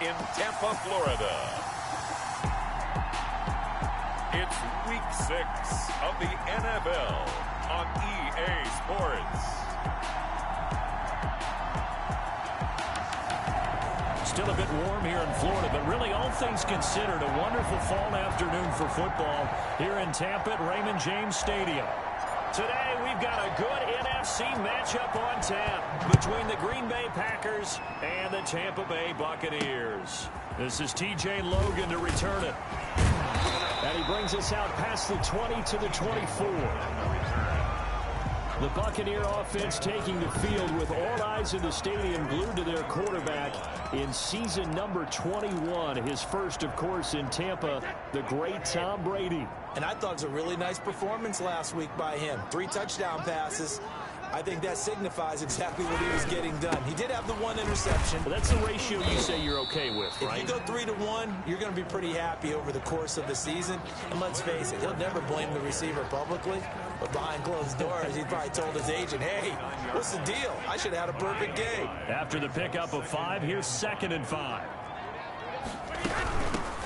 in Tampa, Florida. It's Week 6 of the NFL on EA Sports. Still a bit warm here in Florida, but really all things considered, a wonderful fall afternoon for football here in Tampa at Raymond James Stadium. Today we've got a good NFC matchup on tap between the Green Bay Packers and the Tampa Bay Buccaneers. This is TJ Logan to return it. And he brings us out past the 20 to the 24. The Buccaneer offense taking the field with all eyes in the stadium glued to their quarterback in season number 21. His first, of course, in Tampa, the great Tom Brady. And I thought it was a really nice performance last week by him. 3 touchdown passes. I think that signifies exactly what he was getting done. He did have the 1 interception. Well, that's the ratio you say you're okay with, right? If you go 3-to-1, you're going to be pretty happy over the course of the season. And let's face it, he'll never blame the receiver publicly. But behind closed doors, he probably told his agent, hey, what's the deal? I should have had a perfect game. After the pickup of 5, here's 2nd and 5.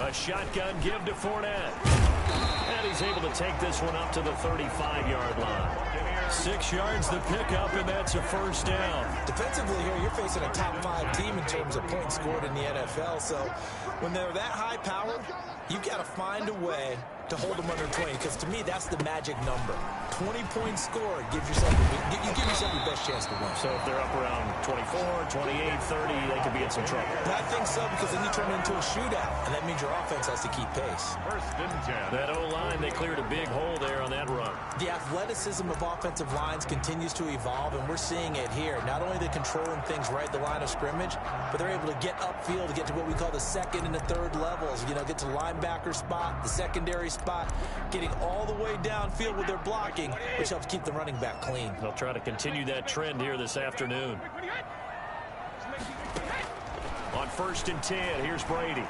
A shotgun give to Fournette. And he's able to take this one up to the 35-yard line. 6 yards the pickup, and that's a first down. Defensively here, you're facing a top 5 team in terms of points scored in the NFL. So when they're that high-powered, you've got to find a way to hold them under 20, because to me, that's the magic number. 20 points scored, you give yourself your best chance to win. So if they're up around 24, 28, 30, they could be in some trouble. And I think so, because then you turn it into a shootout, and that means your offense has to keep pace. First and 10. That O-line, they cleared a big hole there on that run. The athleticism of offensive lines continues to evolve, and we're seeing it here. Not only are they controlling things right at the line of scrimmage, but they're able to get upfield to get to what we call the 2nd and the 3rd levels. You know, get to the linebacker spot, the secondary spot, getting all the way downfield with their blocking, which helps keep the running back clean. They'll try to continue that trend here this afternoon. On 1st and 10, here's Brady.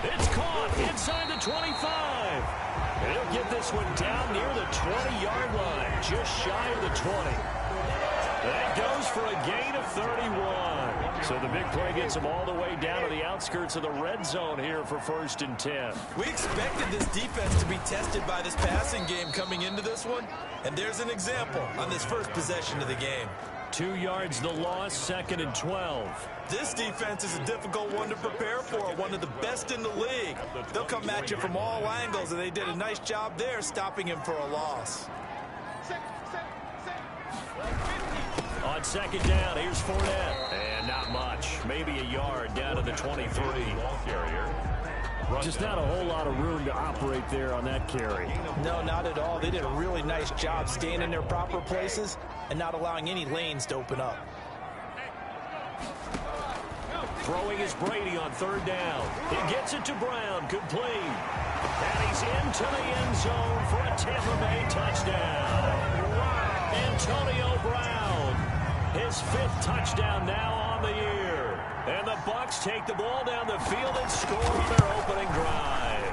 It's caught inside the 25. And he'll get this one down near the 20-yard line, just shy of the 20. That goes for a gain of 31. So the big play gets him all the way down to the outskirts of the red zone here for 1st and 10. We expected this defense to be tested by this passing game coming into this one, and there's an example on this first possession of the game. 2 yards the loss, 2nd and 12. This defense is a difficult one to prepare for, one of the best in the league. They'll come at you from all angles, and they did a nice job there stopping him for a loss. On 2nd down, here's Fournette. And not much. Maybe a yard down to the 23. Ball carrier. Just not a whole lot of room to operate there on that carry. No, not at all. They did a really nice job staying in their proper places and not allowing any lanes to open up. Throwing is Brady on 3rd down. He gets it to Brown, complete. And he's into the end zone for a Tampa Bay touchdown. Antonio Brown, his 5th touchdown now on the year. And the Bucs take the ball down the field and score their opening drive.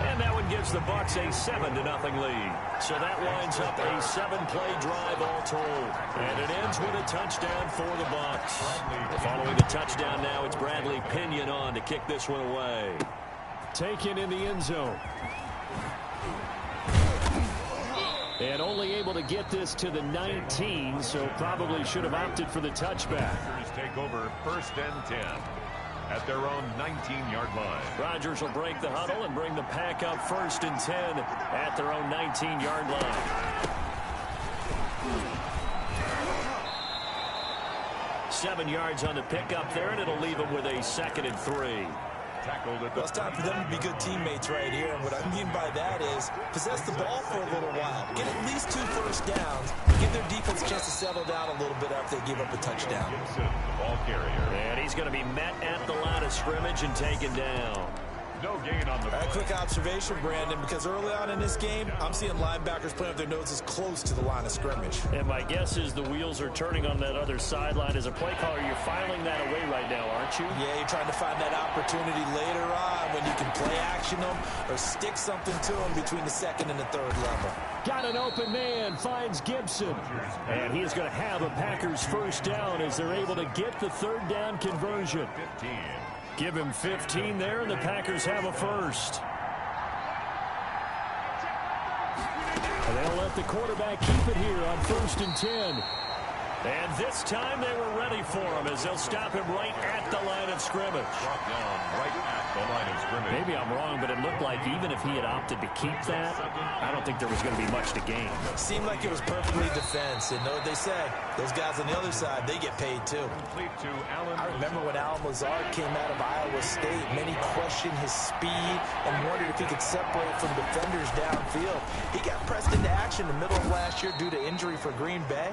And that one gives the Bucs a 7-0 lead. So that winds up a 7-play drive all told. And it ends with a touchdown for the Bucs. Following the touchdown now, it's Bradley Pinion on to kick this one away. Taken in the end zone. And only able to get this to the 19, so probably should have opted for the touchback. Take over 1st and 10 at their own 19-yard line. Rodgers will break the huddle and bring the pack up 1st and 10 at their own 19-yard line. Seven yards on the pickup there, and it'll leave them with a 2nd and 3. Tackled at Well, it's time for them to be good teammates right here. And what I mean by that is possess the ball for a little while. Get at least 2 first downs. Give their defense a chance to settle down a little bit after they give up a touchdown. Gibson, the ball carrier. And he's going to be met at the line of scrimmage and taken down. No gain on the A quick observation, Brandon, because early on in this game, I'm seeing linebackers playing with their noses close to the line of scrimmage. And my guess is the wheels are turning on that other sideline. As a play caller, you're filing that away right now, aren't you? Yeah, you're trying to find that opportunity later on when you can play action them or stick something to them between the 2nd and the 3rd level. Got an open man, finds Gibson. And he is going to have a Packers first down as they're able to get the third down conversion. 15. Give him 15 there, and the Packers have a first. And they'll let the quarterback keep it here on 1st and 10. And this time they were ready for him as they'll stop him right at the line of scrimmage. Brought down right at the line of scrimmage. Maybe I'm wrong, but it looked like even if he had opted to keep that, I don't think there was going to be much to gain. Seemed like it was perfectly defense. And know what they say? Those guys on the other side, they get paid too. Complete to Allen. I remember when Alan Lazard came out of Iowa State, many questioned his speed and wondered if he could separate from defenders downfield. He got pressed into action in the middle of last year due to injury for Green Bay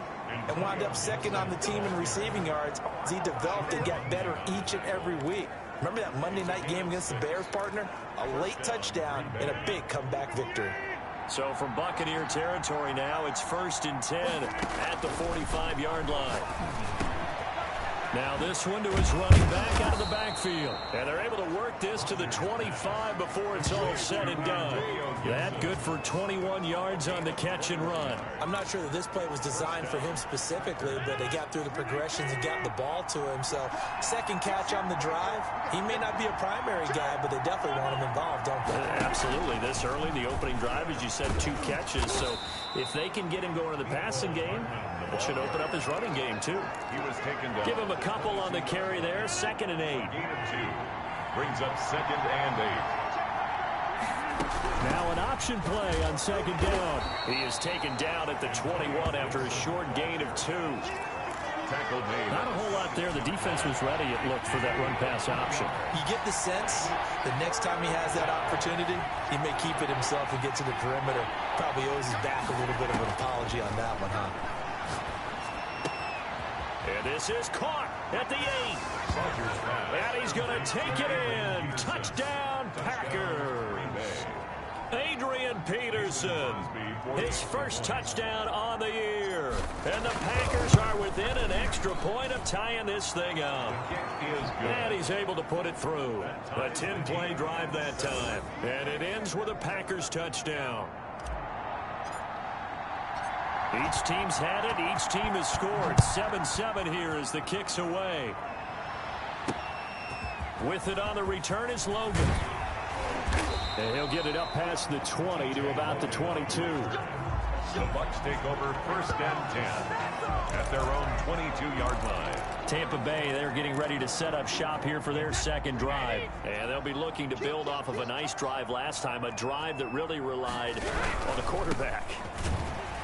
and wound up second on the team in receiving yards as he developed and got better each and every week. Remember that Monday night game against the Bears, partner? A late touchdown and a big comeback victory. So from Buccaneer territory now, it's 1st and 10 at the 45-yard line. Now this one to his running back out of the backfield. And they're able to work this to the 25 before it's all said and done. That good for 21 yards on the catch and run. I'm not sure that this play was designed for him specifically, but they got through the progressions and got the ball to him. So second catch on the drive. He may not be a primary guy, but they definitely want him involved, don't they? Absolutely. This early in the opening drive, as you said, 2 catches. So if they can get him going in the passing game, it should open up his running game, too. He was taken down. Give him a couple on the carry there. 2nd and 8. Gain of 2. Brings up 2nd and 8. Now an option play on 2nd down. He is taken down at the 21 after a short gain of 2. Tackle made. Not a whole lot there. The defense was ready, it looked, for that run-pass option. You get the sense the next time he has that opportunity, he may keep it himself and get to the perimeter. Probably owes his back a little bit of an apology on that one, huh? And this is caught at the 8. And he's going to take it in. Touchdown, Packers. Adrian Peterson, his first touchdown on the year. And the Packers are within an extra point of tying this thing up. And he's able to put it through. A 10-play drive that time. And it ends with a Packers touchdown. Each team's had it. Each team has scored. 7-7 here as the kick's away. With it on the return is Logan. And he'll get it up past the 20 to about the 22. The Bucs take over 1st and 10 at their own 22-yard line. Tampa Bay, they're getting ready to set up shop here for their second drive. And they'll be looking to build off of a nice drive last time, a drive that really relied on the quarterback.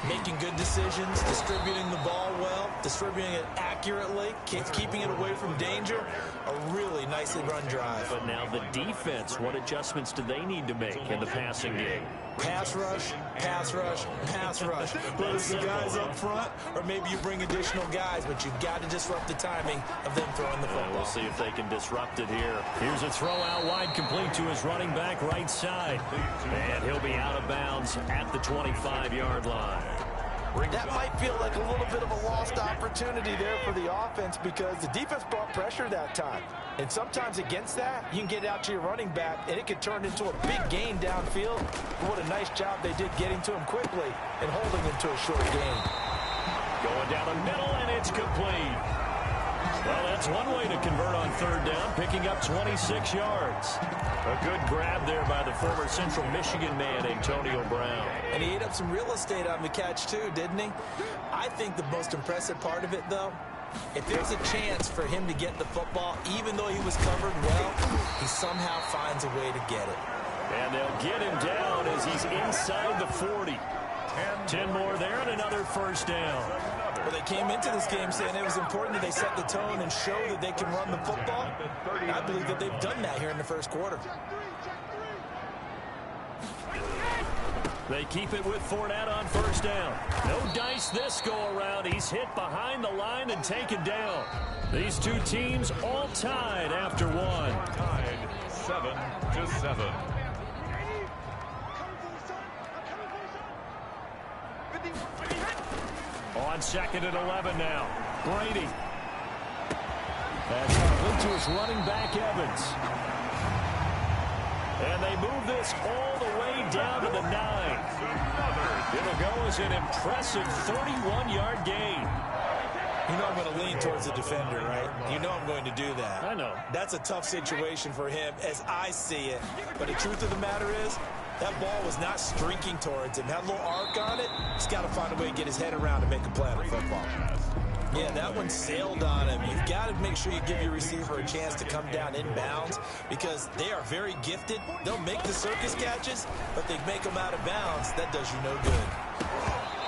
Making good decisions, distributing the ball well, distributing it accurately, keeping it away from danger. A really nicely run drive. But now the defense, what adjustments do they need to make in the passing game? Pass rush, pass rush, pass rush. Whether it's the guys up front or maybe you bring additional guys, but you've got to disrupt the timing of them throwing the football. We'll see if they can disrupt it here. Here's a throw out wide, complete to his running back right side. And he'll be out of bounds at the 25-yard line. That might feel like a little bit of a lost opportunity there for the offense because the defense brought pressure that time. And sometimes against that, you can get out to your running back, and it could turn into a big gain downfield. What a nice job they did getting to him quickly and holding him to a short gain. Going down the middle, and it's complete. Well, that's one way to convert on 3rd down, picking up 26 yards. A good grab there by the former Central Michigan man, Antonio Brown. And he ate up some real estate on the catch, too, didn't he? I think the most impressive part of it, though, if there's a chance for him to get the football, even though he was covered well, he somehow finds a way to get it. And they'll get him down as he's inside the 40. 10 more there and another 1st down. Well, they came into this game saying it was important that they set the tone and show that they can run the football. I believe that they've done that here in the 1st quarter. They keep it with Fournette on 1st down. No dice this go-around. He's hit behind the line and taken down. These two teams all tied after one. Tied 7-7. On 2nd and 11 now. Brady. That's complete to his running back, Evans. And they move this all the way down to the 9. It'll was an impressive 31-yard gain. You know I'm going to lean towards the defender, right? You know I'm going to do that. I know. That's a tough situation for him as I see it. But the truth of the matter is, that ball was not streaking towards him. Had a little arc on it. He's got to find a way to get his head around and make a play on the football. Yeah, that one sailed on him. You've got to make sure you give your receiver a chance to come down inbounds because they are very gifted. They'll make the circus catches, but they make them out of bounds. That does you no good.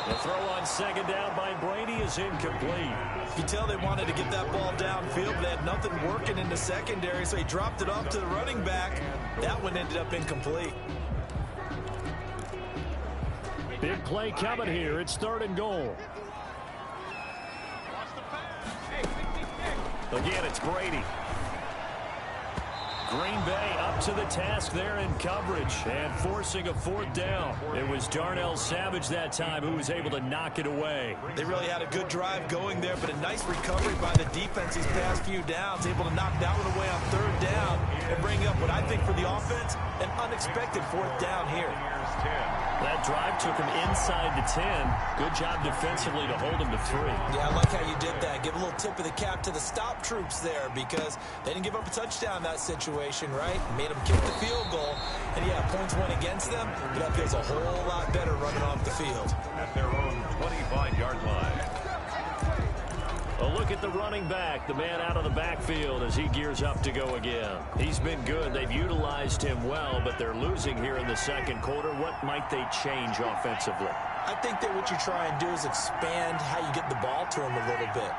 The throw on second down by Brady is incomplete. You tell they wanted to get that ball downfield, but they had nothing working in the secondary, so he dropped it off to the running back. That one ended up incomplete. Big play coming here. It's 3rd and goal. Again, it's Brady. Green Bay up to the task there in coverage and forcing a 4th down. It was Darnell Savage that time who was able to knock it away. They really had a good drive going there, but a nice recovery by the defense these past few downs, able to knock that one away on 3rd down and bring up what I think for the offense, an unexpected 4th down here. That drive took him inside the 10. Good job defensively to hold him to 3. Yeah, I like how you did that. Give a little tip of the cap to the stop troops there because they didn't give up a touchdown in that situation, right? Made them kick the field goal. And, yeah, points went against them, but that feels a whole lot better running off the field. At their own 25-yard line. A look at the running back, the man out of the backfield as he gears up to go again. He's been good. They've utilized him well, but they're losing here in the second quarter. What might they change offensively? I think that what you try and do is expand how you get the ball to him a little bit.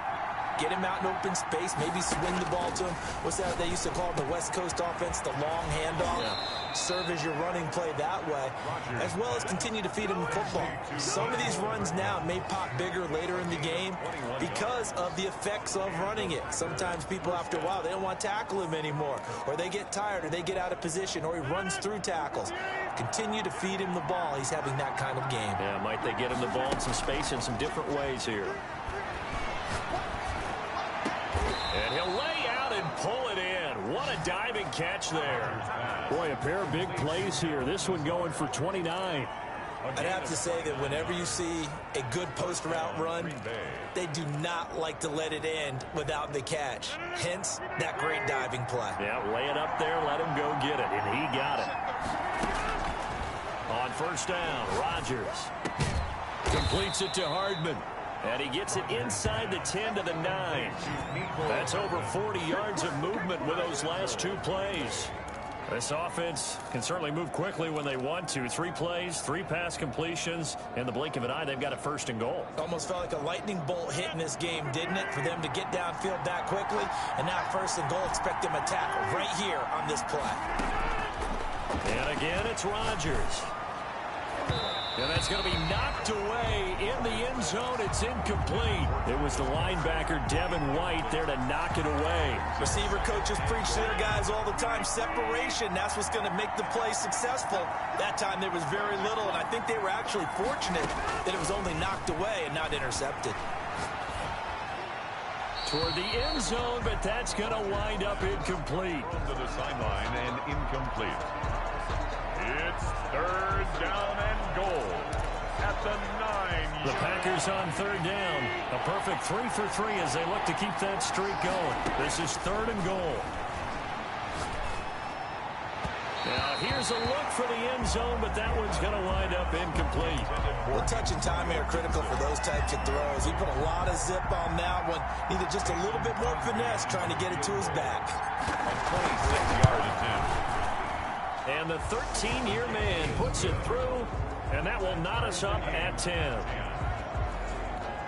Get him out in open space, maybe swing the ball to him. What's that they used to call in the West Coast offense, the long handoff? Yeah. Serve as your running play that way, as well as continue to feed him the football. Some of these runs now may pop bigger later in the game because of the effects of running it. Sometimes people, after a while, they don't want to tackle him anymore, or they get tired, or they get out of position, or he runs through tackles. Continue to feed him the ball. He's having that kind of game. Yeah, might they get him the ball in some space in some different ways here. And he'll lay out and pull it in. What a diving catch there. Boy, a pair of big plays here. This one going for 29. I'd have to say that whenever you see a good post route run, they do not like to let it end without the catch. Hence, that great diving play. Yeah, lay it up there, let him go get it, and he got it. On 1st down, Rodgers completes it to Hardman. And he gets it inside the 10 to the 9. That's over 40 yards of movement with those last 2 plays. This offense can certainly move quickly when they want to. 3 plays, 3 pass completions. In the blink of an eye, they've got a 1st and goal. Almost felt like a lightning bolt hit in this game, didn't it? For them to get downfield that quickly. And now 1st and goal, expect them to tackle right here on this play. And again, it's Rodgers. And that's going to be knocked away in the end zone. It's incomplete. It was the linebacker, Devin White, there to knock it away. Receiver coaches preach to their guys all the time. Separation, that's what's going to make the play successful. That time there was very little, and I think they were actually fortunate that it was only knocked away and not intercepted. Toward the end zone, but that's going to wind up incomplete. To the sideline and incomplete. It's 3rd down and goal at the 9. The Packers on 3rd down. A perfect 3 for 3 as they look to keep that streak going. This is 3rd and goal. Now here's a look for the end zone, but that one's going to wind up incomplete. Well, touch and timing are critical for those types of throws. He put a lot of zip on that one. Needed just a little bit more finesse trying to get it to his back. 26-yard attempt. And the 13-year man puts it through, and that will knot us up at 10.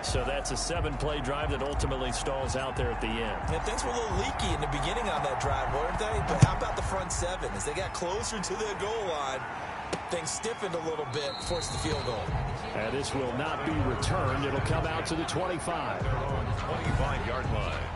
So that's a 7-play drive that ultimately stalls out there at the end. And things were a little leaky in the beginning on that drive, weren't they? But how about the front 7? As they got closer to the goal line, things stiffened a little bit, forced the field goal. And this will not be returned. It'll come out to the 25. 25-yard line.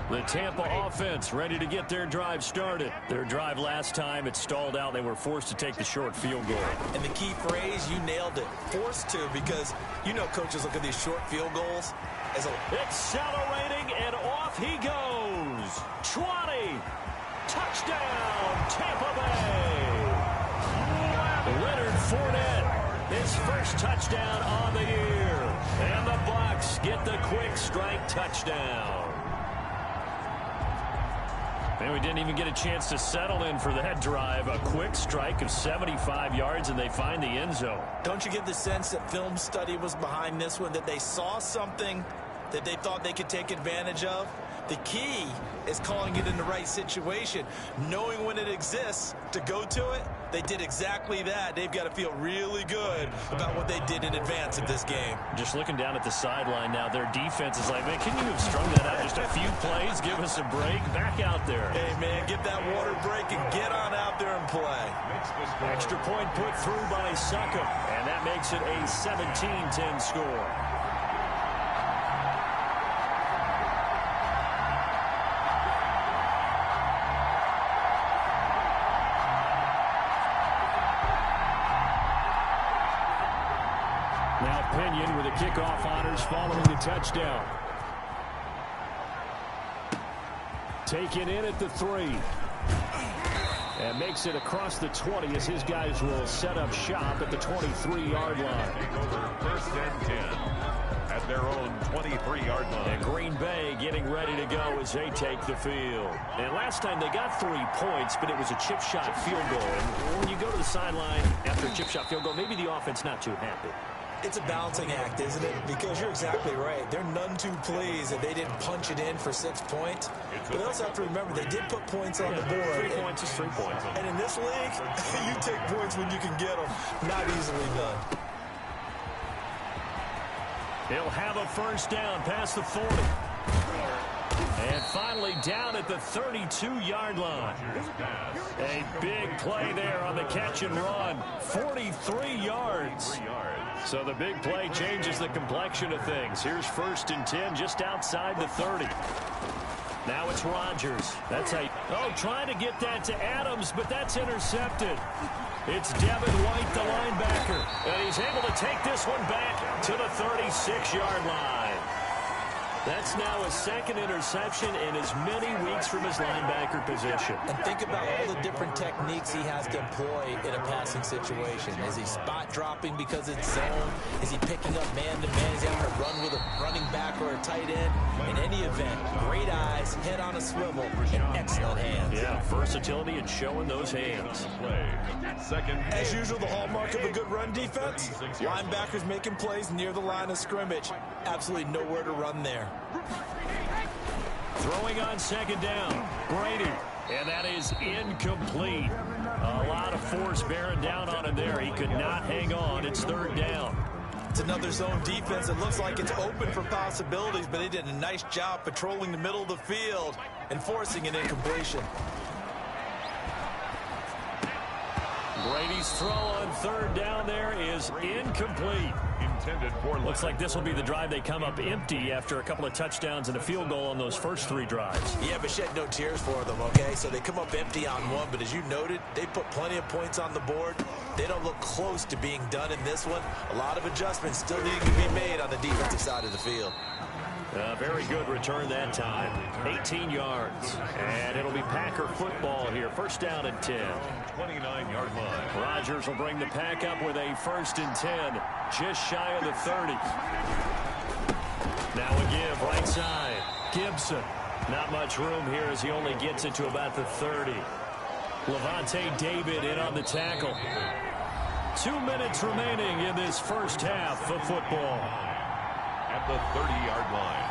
The Tampa offense ready to get their drive started. Their drive last time, it stalled out. They were forced to take the short field goal. And the key phrase, you nailed it. Forced to, because you know coaches look at these short field goals as a... Accelerating, and off he goes. 20. Touchdown, his first touchdown on the year. And the Bucs get the quick strike touchdown. And we didn't even get a chance to settle in for that drive. A quick strike of 75 yards, and they find the end zone. Don't you get the sense that film study was behind this one, that they saw something that they thought they could take advantage of? The key is calling it in the right situation, knowing when it exists to go to it. They did exactly that. They've got to feel really good about what they did in advance of this game. Just looking down at the sideline now, their defense is like, man, can you have strung that out just a few plays? Give us a break. Back out there. Hey, man, get that water break and get on out there and play. Extra point put through by Suckup, and that makes it a 17-10 score. Now Pinion with the kickoff honors following the touchdown. Taken in at the 3. And makes it across the 20 as his guys will set up shop at the 23-yard line. Take over 1st and 10 at their own 23-yard line. And Green Bay getting ready to go as they take the field. And last time they got 3 points, but it was a chip shot field goal. And when you go to the sideline after a chip shot field goal, maybe the offense not too happy. It's a balancing act, isn't it? Because you're exactly right. They're none too pleased that they didn't punch it in for 6 points. But they also have to remember they did put points on the board. 3 points is 3 points. And in this league, you take points when you can get them. Not easily done. He'll have a first down past the 40. And finally down at the 32-yard line. A big play there on the catch and run. 43 yards. So the big play changes the complexion of things. Here's 1st and 10 just outside the 30. Now it's Rodgers. That's trying to get that to Adams, but that's intercepted. It's Devin White, the linebacker. And he's able to take this one back to the 36-yard line. That's now a 2nd interception in as many weeks from his linebacker position. And think about all the different techniques he has to employ in a passing situation. Is he spot dropping because it's zone? Is he picking up man-to-man? Is he having to run with a running back or a tight end? In any event, great eyes, head on a swivel, and excellent hands. Yeah, versatility and showing those hands. As usual, the hallmark of a good run defense, linebackers making plays near the line of scrimmage. Absolutely nowhere to run there. Throwing on 2nd down, Brady. And that is incomplete. A lot of force bearing down on him there. He could not hang on. It's 3rd down. It's another zone defense. It looks like it's open for possibilities, but they did a nice job patrolling the middle of the field and forcing an incompletion. Brady's throw on 3rd down there is incomplete. Looks like this will be the drive they come up empty after a couple of touchdowns and a field goal on those first 3 drives. Yeah, but shed no tears for them, okay? So they come up empty on 1, but as you noted, they put plenty of points on the board. They don't look close to being done in this one. A lot of adjustments still need to be made on the defensive side of the field. Very good return that time. 18 yards. And it'll be Packer football here. 1st down and 10. 29-yard line. Rodgers will bring the pack up with a 1st and 10. Just shy of the 30. Now a give right side. Gibson. Not much room here as he only gets it to about the 30. Levante David in on the tackle. 2 minutes remaining in this first half of football. At the 30-yard line.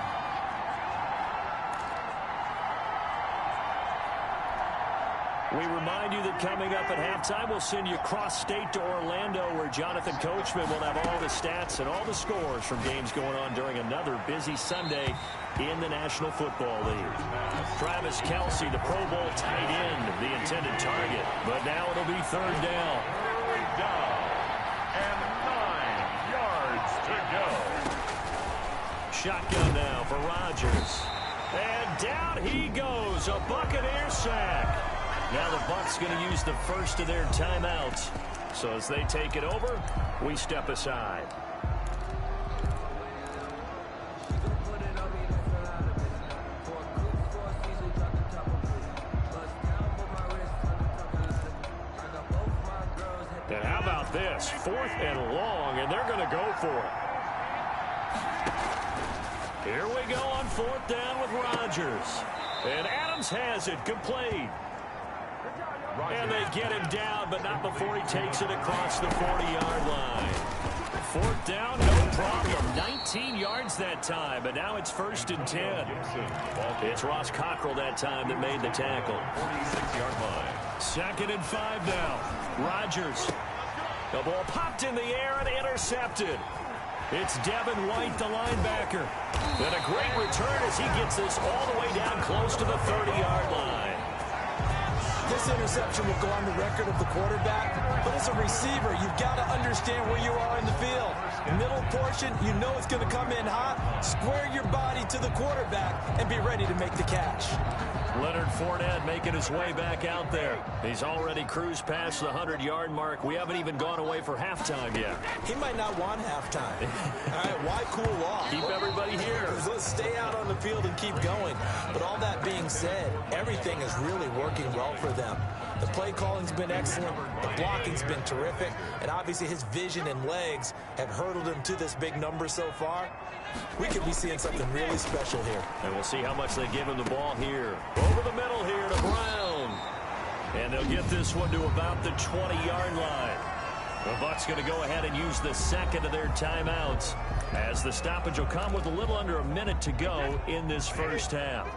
We remind you that coming up at halftime, we'll send you cross-state to Orlando, where Jonathan Coachman will have all the stats and all the scores from games going on during another busy Sunday in the National Football League. Travis Kelce, the Pro Bowl tight end, the intended target. But now it'll be 3rd down. 3rd down. And 9 yards to go. Shotgun now for Rodgers. And down he goes. A Buccaneer sack. Now the Bucs going to use the first of their timeouts. So as they take it over, we step aside. And how about about this? 4th and long, and they're going to go for it. Here we go on 4th down with Rodgers. And Adams has it complete. And they get him down, but not before he takes it across the 40-yard line. 4th down, no problem. 19 yards that time, but now it's 1st and 10. It's Ross Cockrell that time that made the tackle. 46-yard line. 2nd and 5 now. Rodgers. The ball popped in the air and intercepted. It's Devin White, the linebacker. And a great return as he gets this all the way down close to the 30-yard line. This interception will go on the record of the quarterback, but as a receiver, you've got to understand where you are in the field. Middle portion, you know it's going to come in hot. Square your body to the quarterback and be ready to make the catch. Leonard Fournette making his way back out there. He's already cruised past the 100-yard mark. We haven't even gone away for halftime yet. He might not want halftime. All right, why cool off? Keep everybody here. Let's stay out on the field and keep going. But all that being said, everything is really working well for them. The play calling's been excellent. The blocking's been terrific. And obviously his vision and legs have hurdled him to this big number so far. We could be seeing something really special here. And we'll see how much they give him the ball here. Over the middle here to Brown. And they'll get this one to about the 20-yard line. The Bucs going to go ahead and use the second of their timeouts as the stoppage will come with a little under a minute to go in this first half.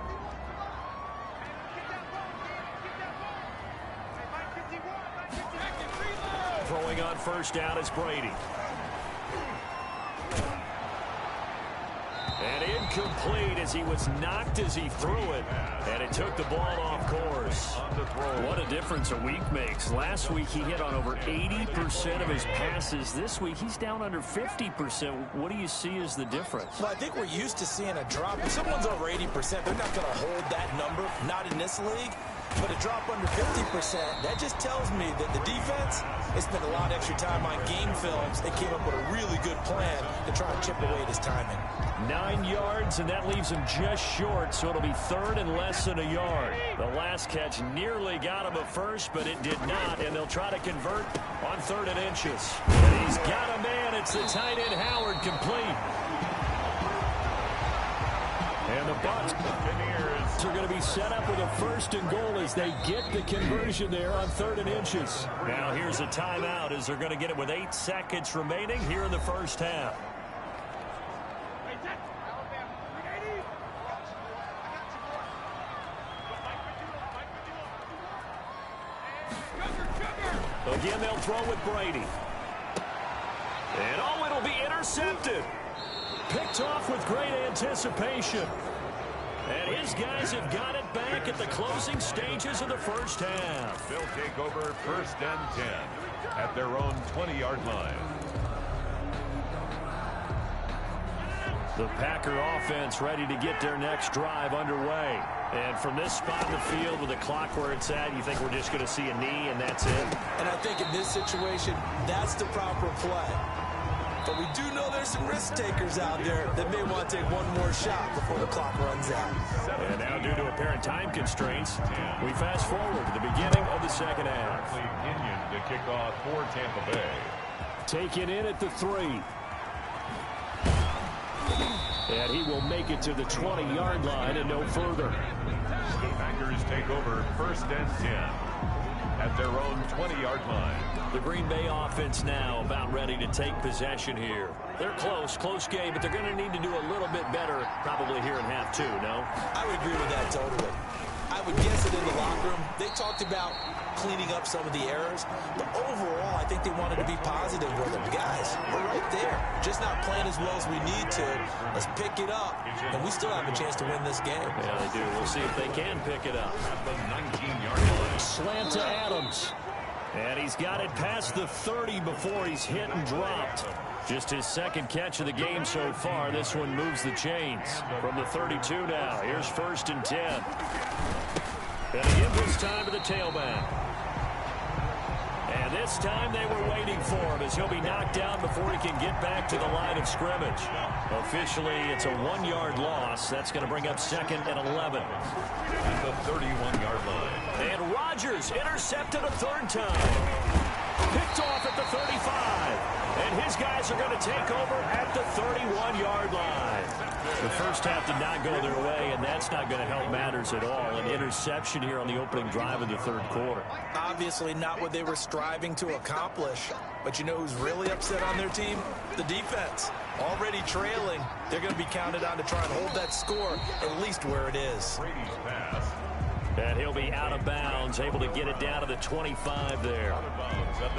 Throwing on 1st down is Brady. And incomplete as he was knocked as he threw it. And it took the ball off course. What a difference a week makes. Last week he hit on over 80% of his passes. This week he's down under 50%. What do you see as the difference? Well, I think we're used to seeing a drop. If someone's over 80%, they're not going to hold that number. Not in this league. But a drop under 50%, that just tells me that the defense has spent a lot of extra time on game films. They came up with a really good plan to try and chip away at his timing. 9 yards, and that leaves him just short, so it'll be 3rd and less than a yard. The last catch nearly got him a first, but it did not, and they'll try to convert on 3rd and inches. And he's got a man. It's the tight end Howard, complete. And the Bucs are going to be set up with a 1st and goal as they get the conversion there on 3rd and inches. Now here's a timeout as they're going to get it with 8 seconds remaining here in the first half. Again, they'll throw with Brady. And oh, it'll be intercepted. Picked off with great anticipation. And his guys have got it back at the closing stages of the first half. They'll take over 1st and 10 at their own 20-yard line. The Packer offense ready to get their next drive underway. And from this spot in the field with the clock where it's at, you think we're just going to see a knee and that's it? And I think in this situation, that's the proper play. But we do know there's some risk takers out there that may want to take one more shot before the clock runs out. And now due to apparent time constraints, we fast forward to the beginning of the second half. Union to kick off for Tampa Bay. Taken in at the 3. And he will make it to the 20-yard line and no further. The Packers take over 1st and 10 at their own 20-yard line. The Green Bay offense now about ready to take possession here. They're close game, but they're going to need to do a little bit better probably here in half 2, no? I would agree with that totally. I would guess it in the locker room. They talked about cleaning up some of the errors, but overall, I think they wanted to be positive with them. Guys, we're right there. Just not playing as well as we need to. Let's pick it up, and we still have a chance to win this game. Yeah, they do. We'll see if they can pick it up. At the 19-yard line. Slant to Adams. And he's got it past the 30 before he's hit and dropped. Just his second catch of the game so far. This one moves the chains from the 32 now. Here's 1st and 10. And again this time to the tailback. And this time they were waiting for him as he'll be knocked down before he can get back to the line of scrimmage. Officially, it's a 1-yard loss. That's going to bring up 2nd and 11. At the 31-yard line. And Rodgers intercepted a 3rd time. Picked off at the 35. And his guys are going to take over at the 31-yard line. The first half did not go their way, and that's not going to help matters at all. An interception here on the opening drive of the third quarter. Obviously not what they were striving to accomplish. But you know who's really upset on their team? The defense. Already trailing. They're going to be counted on to try and hold that score at least where it is. Brady's pass. And he'll be out of bounds, able to get it down to the 25 there.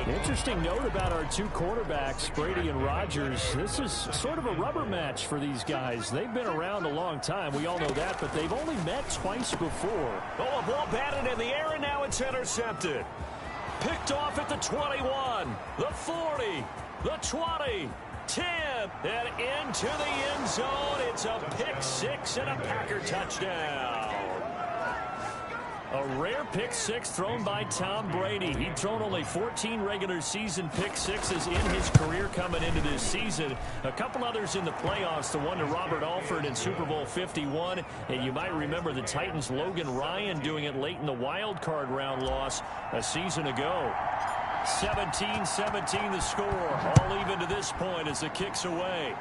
Interesting note about our two quarterbacks, Brady and Rodgers. This is sort of a rubber match for these guys. They've been around a long time. We all know that, but they've only met twice before. Oh, a ball batted in the air, and now it's intercepted. Picked off at the 21, the 40, the 20, 10, and into the end zone. It's a pick six and a Packer touchdown. A rare pick six thrown by Tom Brady. He'd thrown only 14 regular season pick sixes in his career coming into this season. A couple others in the playoffs, the one to Robert Alford in Super Bowl 51. And you might remember the Titans' Logan Ryan doing it late in the wild card round loss a season ago. 17-17 the score. All even to this point as the kick's away.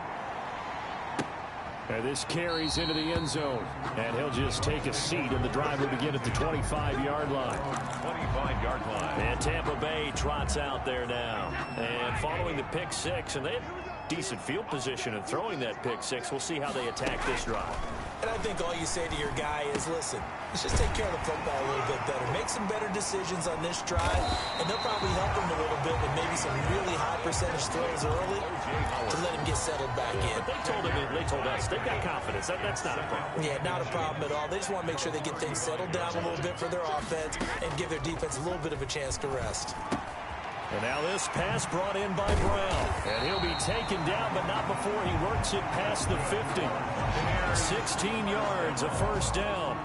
And this carries into the end zone. And he'll just take a seat, and the drive will begin at the 25-yard line. 25-yard line. And Tampa Bay trots out there now. And following the pick six, and they have decent field position in throwing that pick six. We'll see how they attack this drive. And I think all you say to your guy is, listen, let's just take care of the football a little bit better. Make some better decisions on this drive, and they'll probably help him a little bit with maybe some really high percentage throws early to let him get settled back in. But they told us they've got confidence. That's not a problem. Yeah, not a problem at all. They just want to make sure they get things settled down a little bit for their offense and give their defense a little bit of a chance to rest. And now this pass brought in by Brown. And he'll be taken down, but not before he works it past the 50. 16 yards, a first down.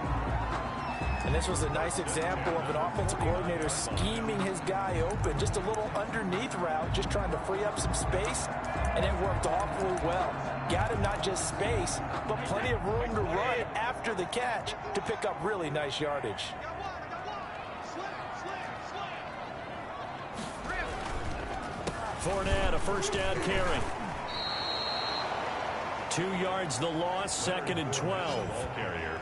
And this was a nice example of an offensive coordinator scheming his guy open. Just a little underneath route, just trying to free up some space. And it worked awfully well. Got him not just space, but plenty of room to run after the catch to pick up really nice yardage. Fournette, a first down carry. 2 yards the loss, 2nd and 12. Carrier.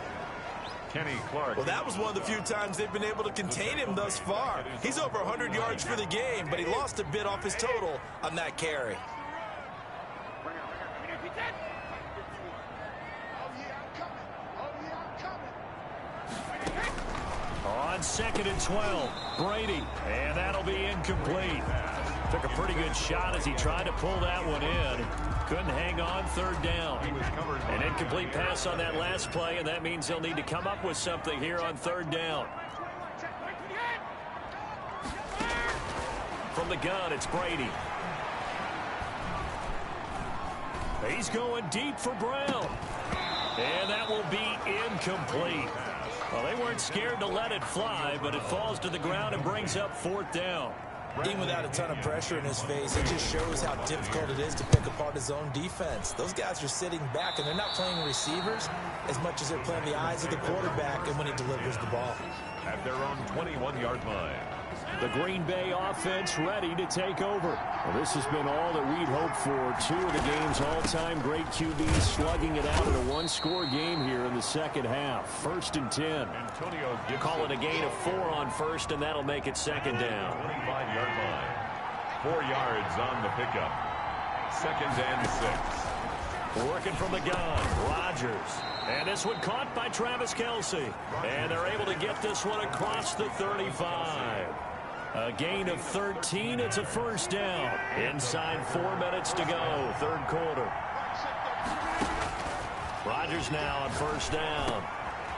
Kenny Clark. Well, that was one of the few times they've been able to contain him thus far. He's over 100 yards for the game, but he lost a bit off his total on that carry. On 2nd and 12, Brady, and that'll be incomplete. Took a pretty good shot as he tried to pull that one in. Couldn't hang on, 3rd down. An incomplete pass on that last play, and that means they'll need to come up with something here on 3rd down. From the gun, it's Brady. He's going deep for Brown. And that will be incomplete. Well, they weren't scared to let it fly, but it falls to the ground and brings up 4th down. Even without a ton of pressure in his face, it just shows how difficult it is to pick apart his own defense. Those guys are sitting back, and they're not playing receivers as much as they're playing the eyes of the quarterback and when he delivers the ball. At their own 21-yard line. The Green Bay offense ready to take over. Well, this has been all that we'd hoped for. 2 of the game's all-time great QBs slugging it out in a one-score game here in the second half. 1st and 10. Antonio Gibson. Call it a gain of 4 on 1st, and that'll make it 2nd down. 25-yard line. 4 yards on the pickup. 2nd and 6. Working from the gun, Rodgers. And this one caught by Travis Kelce. And they're able to get this one across the 35. A gain of 13. It's a first down. Inside 4 minutes to go, 3rd quarter. Rodgers now on 1st down.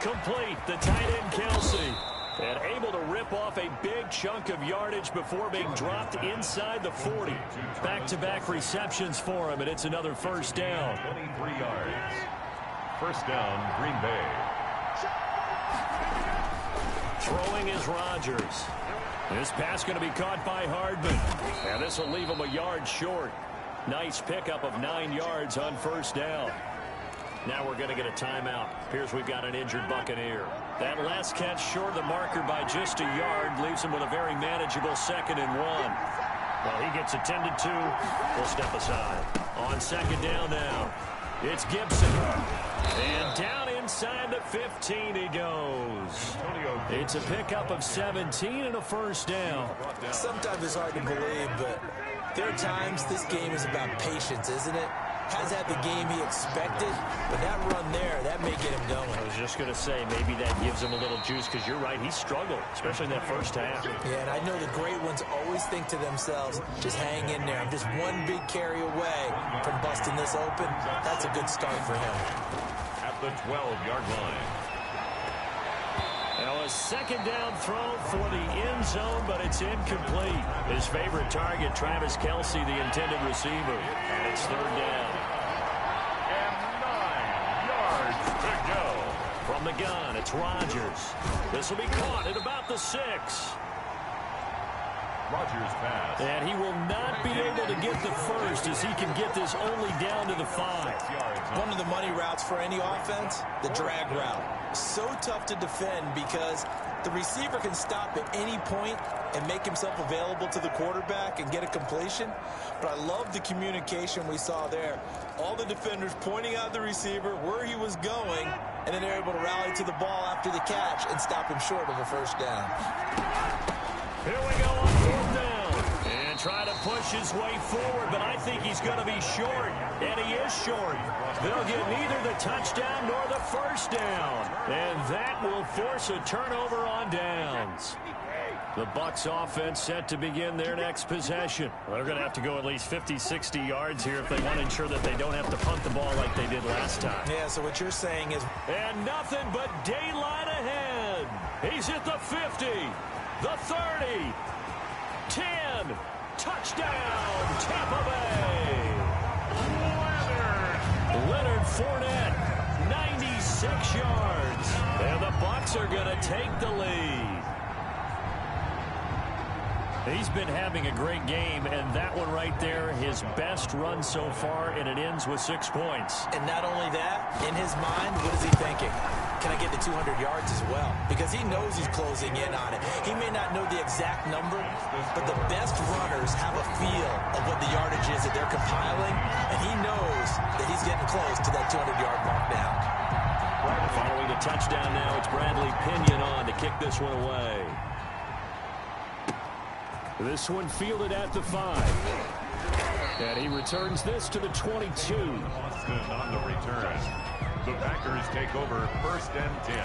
Complete, the tight end Kelce. And able to rip off a big chunk of yardage before being dropped inside the 40. Back-to-back receptions for him, and it's another 1st down. 23 yards. 1st down, Green Bay. Throwing is Rodgers. This pass going to be caught by Hardman. And this will leave him a yard short. Nice pickup of 9 yards on 1st down. Now we're going to get a timeout. Appears we've got an injured Buccaneer. That last catch short of the marker by just a yard leaves him with a very manageable 2nd and 1. Well, he gets attended to. We'll step aside. On 2nd down now, it's Gibson. And down inside the 15 he goes. It's a pickup of 17 and a 1st down. Sometimes it's hard to believe, but there are times this game is about patience, isn't it? Has had the game he expected, but that run there, that may get him going. I was just going to say, maybe that gives him a little juice, because you're right, he struggled, especially in that first half. Yeah, and I know the great ones always think to themselves, just hang in there. I'm just one big carry away from busting this open. That's a good start for him. At the 12-yard line. Now a 2nd down throw for the end zone, but it's incomplete. His favorite target, Travis Kelce, the intended receiver. And it's 3rd down. And 9 yards to go. From the gun, it's Rodgers. This will be caught at about the 6. Rodgers pass. And he will not be able to get the first, as he can get this only down to the 5. One of the money routes for any offense, the drag route. So tough to defend because the receiver can stop at any point and make himself available to the quarterback and get a completion. But I love the communication we saw there. All the defenders pointing out the receiver, where he was going, and then they're able to rally to the ball after the catch and stop him short of a 1st down. Here we go on 4th down. And try to push his way forward, but I think he's going to be short. And he is short. They'll get neither the touchdown nor the 1st down. And that will force a turnover on downs. The Bucs offense set to begin their next possession. Well, they're going to have to go at least 50, 60 yards here if they want to ensure that they don't have to punt the ball like they did last time. Yeah, so what you're saying is... And nothing but daylight ahead. He's at the 50, the 30, 10, touchdown, Tampa Bay. Leonard Fournette, 96 yards. And the Bucs are going to take the lead. He's been having a great game, and that one right there, his best run so far, and it ends with 6 points. And not only that, in his mind, what is he thinking? Can I get to 200 yards as well? Because he knows he's closing in on it. He may not know the exact number, but the best runners have a feel of what the yardage is that they're compiling, and he knows that he's getting close to that 200-yard mark now. Following the touchdown now, it's Bradley Pinion on to kick this one away. This one fielded at the 5. And he returns this to the 22. Austin on the return. The Packers take over 1st and 10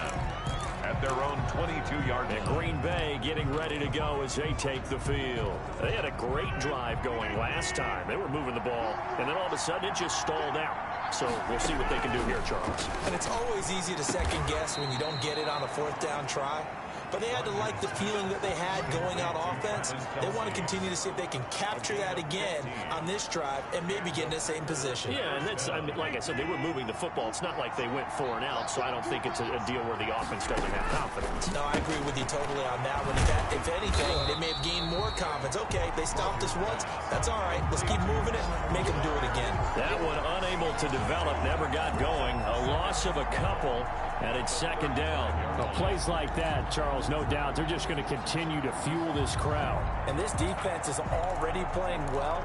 at their own 22-yard line. And Green Bay getting ready to go as they take the field. They had a great drive going last time. They were moving the ball, and then all of a sudden it just stalled out. So we'll see what they can do here, Charles. And it's always easy to second guess when you don't get it on a 4th down try. But they had to like the feeling that they had going out offense. They want to continue to see if they can capture that again on this drive and maybe get in the same position. Yeah, and that's, I mean, like I said, they were moving the football. It's not like they went 4 and out, so I don't think it's a deal where the offense doesn't have confidence. No, I agree with you totally on that one. If anything, they may have gained more confidence. Okay, they stopped us once. That's all right. Let's keep moving it. Make them do it again. That one unable to develop, never got going. A loss of a couple, and it's 2nd down. Well, plays like that, Charles, no doubt, they're just going to continue to fuel this crowd. And this defense is already playing well,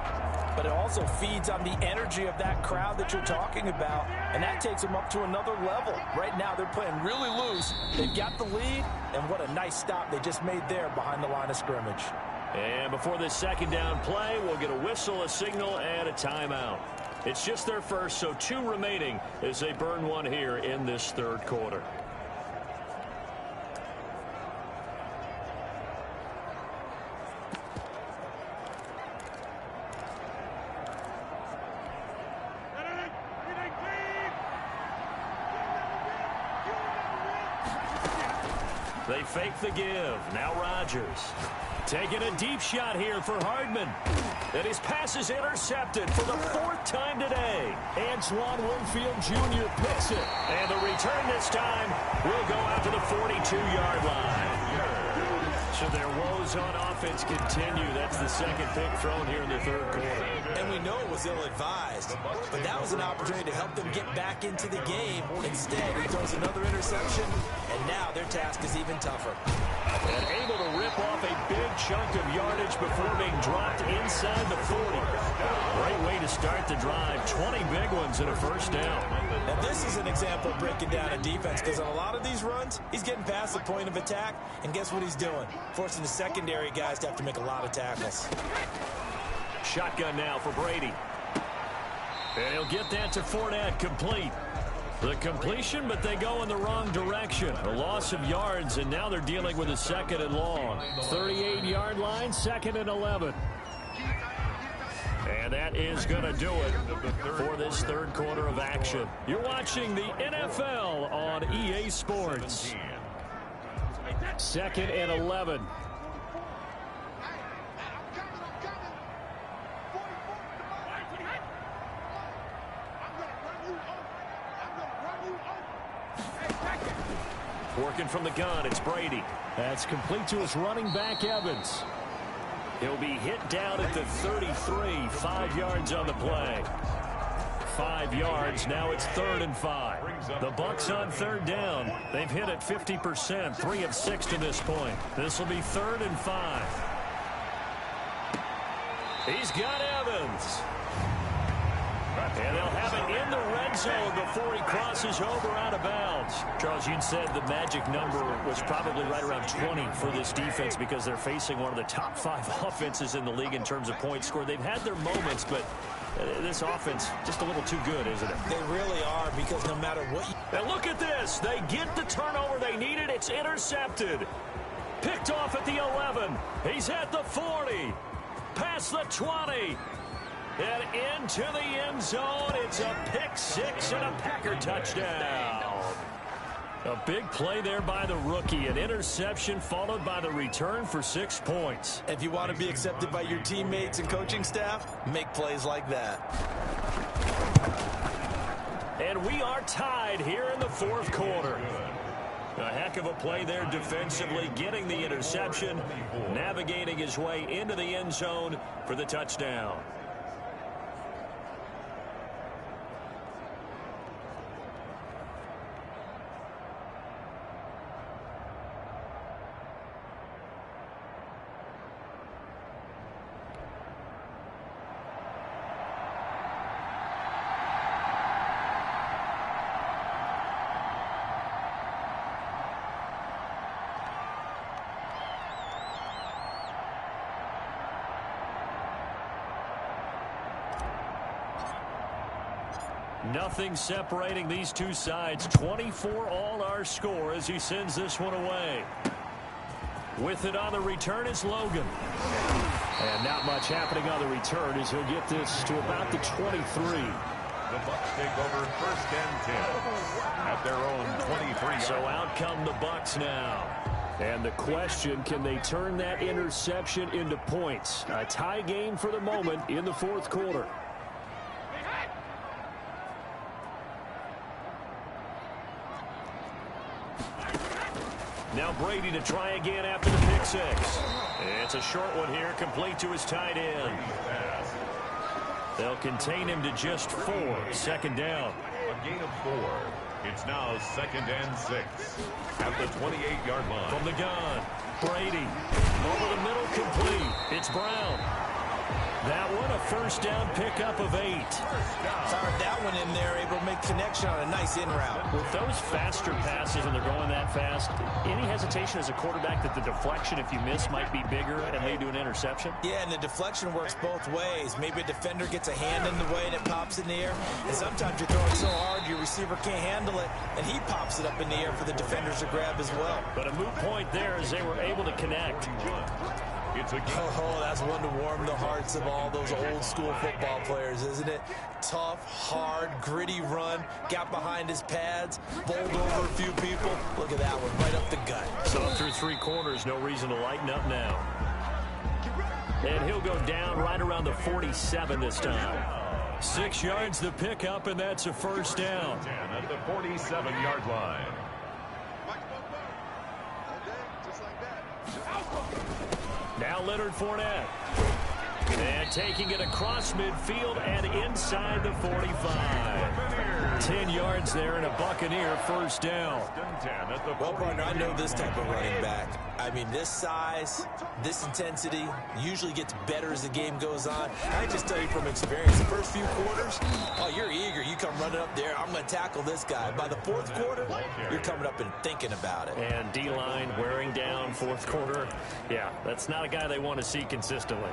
but it also feeds on the energy of that crowd that you're talking about, and that takes them up to another level. Right now, they're playing really loose. They've got the lead, and what a nice stop they just made there behind the line of scrimmage. And before this 2nd down play, we'll get a whistle, a signal, and a timeout. It's just their first, so 2 remaining as they burn one here in this 3rd quarter. They fake the give. Now Rodgers. Taking a deep shot here for Hardman. And his pass is intercepted for the 4th time today. Antoine Winfield Jr. picks it. And the return this time will go out to the 42-yard line. So their woes on offense continue. That's the second pick thrown here in the third quarter. And we know it was ill-advised, but that was an opportunity to help them get back into the game. Instead, he throws another interception, and now their task is even tougher. And able to rip off a big chunk of yardage before being dropped inside the 40. Great way to start the drive. 20 big ones and a first down. Now, this is an example of breaking down a defense, because on a lot of these runs, he's getting past the point of attack, and guess what he's doing? Forcing the secondary guys to have to make a lot of tackles. Shotgun now for Brady. And he'll get that to Fournette, complete. The completion, but they go in the wrong direction. A loss of yards, and now they're dealing with a second and long. 38-yard line, second and 11. And that is going to do it for this third quarter of action. You're watching the NFL on EA Sports. Second and 11. Working from the gun, it's Brady. That's complete to his running back, Evans. He'll be hit down at the 33, 5 yards on the play. 5 yards, now it's 3rd and 5. The Bucs on third down. They've hit it 50%, 3 of 6 to this point. This will be 3rd and 5. He's got Evans. And they'll have it in the red zone before he crosses over out of bounds. Charles, you'd said the magic number was probably right around 20 for this defense because they're facing one of the top 5 offenses in the league in terms of points scored. They've had their moments, but this offense just a little too good, isn't it? They really are, because no matter what you... And look at this. They get the turnover they needed. It's intercepted. Picked off at the 11. He's at the 40. Past the 20. And into the end zone. It's a pick 6 and a Packer touchdown. A big play there by the rookie. An interception followed by the return for 6 points. If you want to be accepted by your teammates and coaching staff, make plays like that. And we are tied here in the fourth quarter. A heck of a play there defensively, getting the interception, navigating his way into the end zone for the touchdown. Nothing separating these two sides. 24 all our score as he sends this one away. With it on the return is Logan. And not much happening on the return as he'll get this to about the 23. The Bucs take over 1st and 10 at their own 23. So out come the Bucs now. And the question, can they turn that interception into points? A tie game for the moment in the fourth quarter. Now Brady to try again after the pick 6. It's a short one here, complete to his tight end. They'll contain him to just 4. 2nd down. A gain of 4. It's now 2nd and 6 at the 28-yard line. From the gun, Brady. Over the middle, complete. It's Brown. That one, a first down pickup of 8. Fired that one in there, able to make connection on a nice in route. With those faster passes and they're going that fast, any hesitation as a quarterback that the deflection, if you miss, might be bigger and lead to an interception? Yeah, and the deflection works both ways. Maybe a defender gets a hand in the way and it pops in the air. And sometimes you're throwing so hard your receiver can't handle it, and he pops it up in the air for the defenders to grab as well. But a moot point there as they were able to connect. It's a Oh, that's one to warm the hearts of all those old school football players, isn't it? Tough, hard, gritty run, got behind his pads, bowled over a few people. Look at that one, right up the gut. So through 3 quarters, no reason to lighten up now. And he'll go down right around the 47 this time. 6 yards the pickup, and that's a first down. at the 47-yard line. Leonard Fournette. And taking it across midfield and inside the 45. 10 yards there and a Buccaneer first down. Well, partner, I know this type of running back. I mean, this size, this intensity usually gets better as the game goes on. I just tell you from experience, the first few quarters, oh, you're eager. You come running up there, I'm going to tackle this guy. By the fourth quarter, you're coming up and thinking about it. And D-line wearing down fourth quarter. Yeah, that's not a guy they want to see consistently.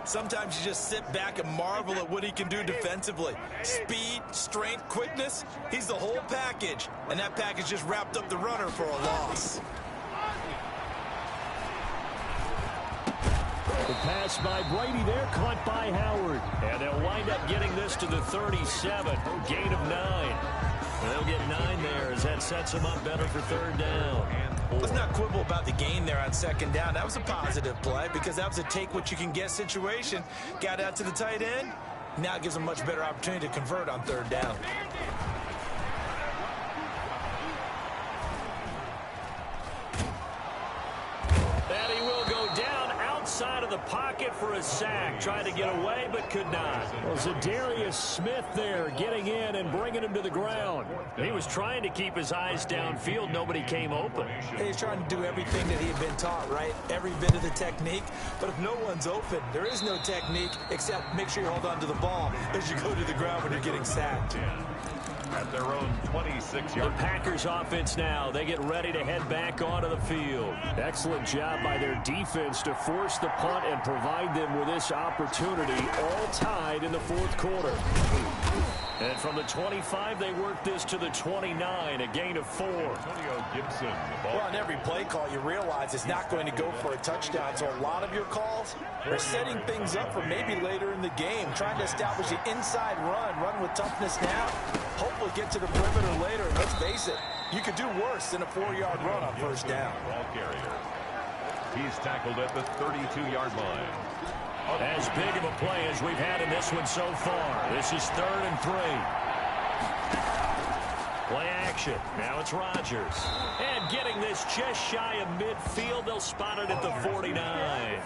Sometimes you just sit back and marvel at what he can do defensively. Speed, strength, quickness, he's the whole package. And that package just wrapped up the runner for a loss. The pass by Brady there, caught by Howard. And they'll wind up getting this to the 37. Gain of 9. And they'll get 9 there as that sets them up better for third down. Let's not quibble about the gain there on second down. That was a positive play because that was a take-what-you-can-get situation. Got out to the tight end. Now it gives them a much better opportunity to convert on third down. And he will go down outside of the pocket for a sack. Tried to get away, but could not. Well, Zadarius Smith there getting in and bringing him to the ground. He was trying to keep his eyes downfield. Nobody came open. He's trying to do everything that he had been taught, right? Every bit of the technique. But if no one's open, there is no technique except make sure you hold on to the ball as you go to the ground when you're getting sacked. At their own 26-yard. The Packers offense now. They get ready to head back onto the field. Excellent job by their defense to force the punt and provide them with this opportunity, all tied in the fourth quarter. And from the 25, they work this to the 29, a gain of 4. Antonio Gibson. Well, on every play call, you realize it's not going to go for a touchdown. So a lot of your calls are setting things up for maybe later in the game, trying to establish the inside run with toughness now. Hopefully get to the perimeter later. And let's face it, you could do worse than a 4-yard run on first down. Ball carrier. He's tackled at the 32-yard line. As big of a play as we've had in this one so far. This is 3rd and 3. Play action. Now it's Rodgers. And getting this just shy of midfield. They'll spot it at the 49.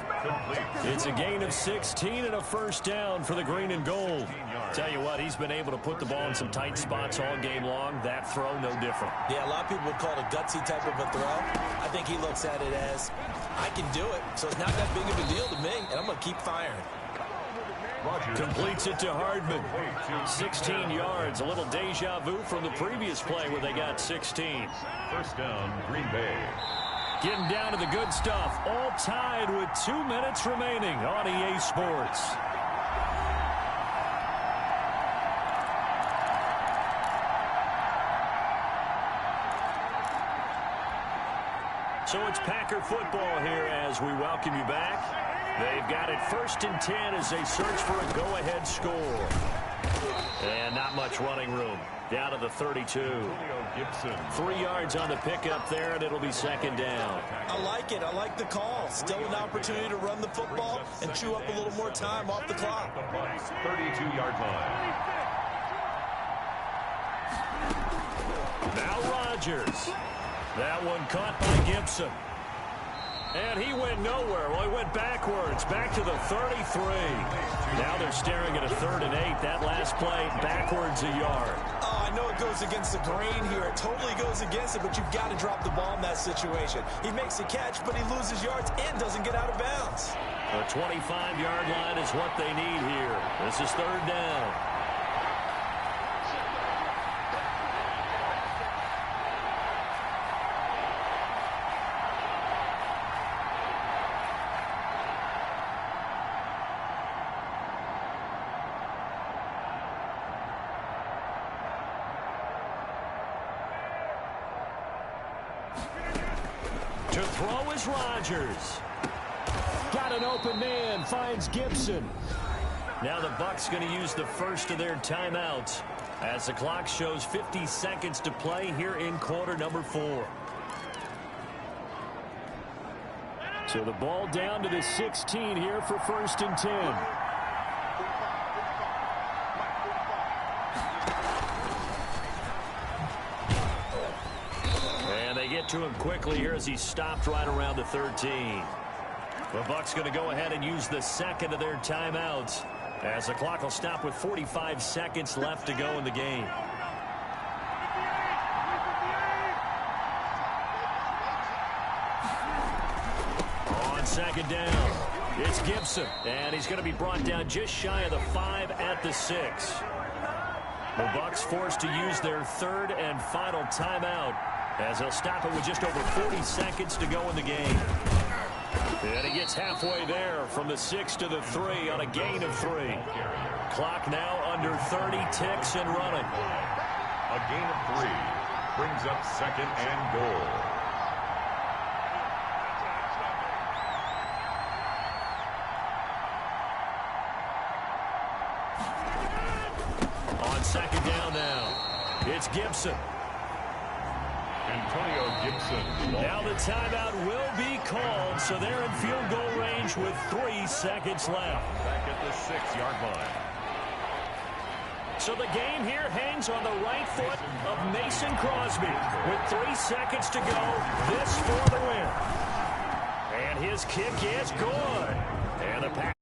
It's a gain of 16 and a first down for the green and gold. Tell you what, he's been able to put the ball in some tight spots all game long. That throw, no different. Yeah, a lot of people would call it a gutsy type of a throw. I think he looks at it as, I can do it, so it's not that big of a deal to me, and I'm going to keep firing. Completes it to Hardman. 16 yards, a little deja vu from the previous play where they got 16. First down, Green Bay. Getting down to the good stuff. All tied with 2 minutes remaining on EA Sports. So it's Packer football here as we welcome you back. They've got it 1st and 10 as they search for a go-ahead score. And not much running room. Down to the 32. Gibson. 3 yards on the pickup there, and it'll be 2nd down. I like it. I like the call. Still an opportunity to run the football and chew up a little more time off the clock. The Bucs 32-yard line. Now Rodgers. That one caught by Gibson. And he went nowhere. Well, he went backwards, back to the 33. Now they're staring at a 3rd and 8. That last play, backwards a yard. Oh, I know it goes against the grain here. It totally goes against it, but you've got to drop the ball in that situation. He makes a catch, but he loses yards and doesn't get out of bounds. The 25-yard line is what they need here. This is 3rd down. To throw is Rodgers. Got an open man, finds Gibson. Now the Bucs going to use the first of their timeouts as the clock shows 50 seconds to play here in quarter number 4. So the ball down to the 16 here for 1st and 10. And they get to him quickly here as he stopped right around the 13. The Bucs going to go ahead and use the second of their timeouts, as the clock will stop with 45 seconds left to go in the game. On second down, it's Gibson, and he's going to be brought down just shy of the 5 at the 6. The Bucs forced to use their third and final timeout, as they'll stop it with just over 40 seconds to go in the game. And he gets halfway there from the 6 to the 3 on a gain of 3. Clock now under 30 ticks and running. A gain of 3 brings up second and goal. On second down now, it's Gibson. Antonio Gibson. Now the timeout will be called, so they're in field goal range with 3 seconds left. Back at the 6-yard line. So the game here hangs on the right foot of Mason Crosby. With 3 seconds to go, this for the win. And his kick is good. And the pass.